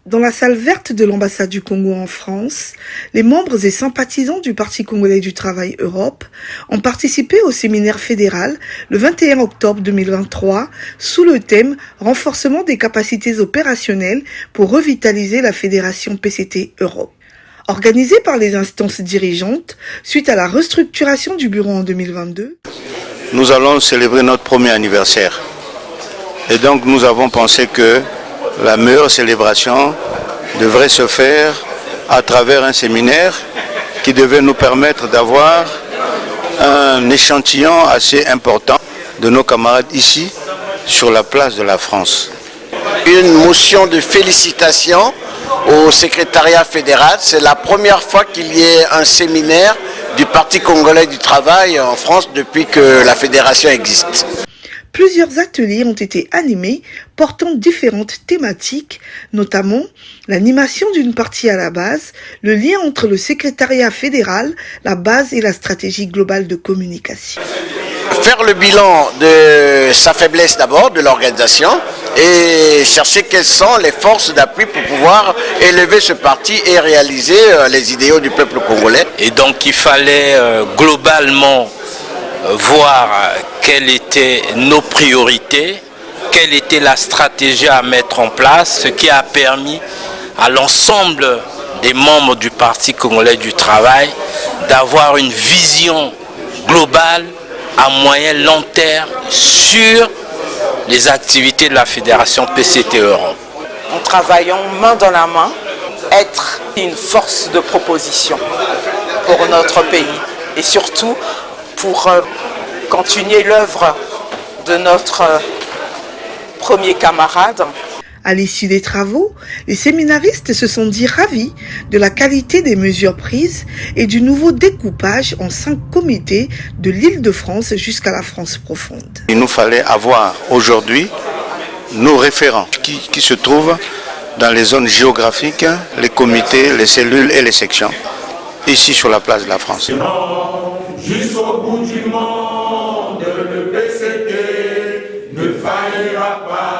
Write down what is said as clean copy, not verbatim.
Dans la salle verte de l'ambassade du Congo en France, les membres et sympathisants du Parti congolais du travail Europe ont participé au séminaire fédéral le 21 octobre 2023 sous le thème « Renforcement des capacités opérationnelles pour revitaliser la fédération PCT Europe ». Organisé par les instances dirigeantes suite à la restructuration du bureau en 2022. Nous allons célébrer notre premier anniversaire. Et donc nous avons pensé que la meilleure célébration devrait se faire à travers un séminaire qui devait nous permettre d'avoir un échantillon assez important de nos camarades ici sur la place de la France. Une motion de félicitations au secrétariat fédéral. C'est la première fois qu'il y ait un séminaire du Parti congolais du travail en France depuis que la fédération existe. Plusieurs ateliers ont été animés portant différentes thématiques, notamment l'animation d'une partie à la base, le lien entre le secrétariat fédéral, la base et la stratégie globale de communication. Faire le bilan de sa faiblesse d'abord, de l'organisation, et chercher quelles sont les forces d'appui pour pouvoir élever ce parti et réaliser les idéaux du peuple congolais. Et donc il fallait globalement voir quelles étaient nos priorités, quelle était la stratégie à mettre en place, ce qui a permis à l'ensemble des membres du Parti congolais du travail d'avoir une vision globale à moyen long terme sur les activités de la Fédération PCT Europe. En travaillant main dans la main, être une force de proposition pour notre pays et surtout pour continuer l'œuvre de notre premier camarade. À l'issue des travaux, les séminaristes se sont dit ravis de la qualité des mesures prises et du nouveau découpage en 5 comités de l'Île-de-France jusqu'à la France profonde. Il nous fallait avoir aujourd'hui nos référents qui se trouvent dans les zones géographiques, les comités, les cellules et les sections, ici sur la place de la France. Jusqu'au bout du monde, le PCT ne faillira pas.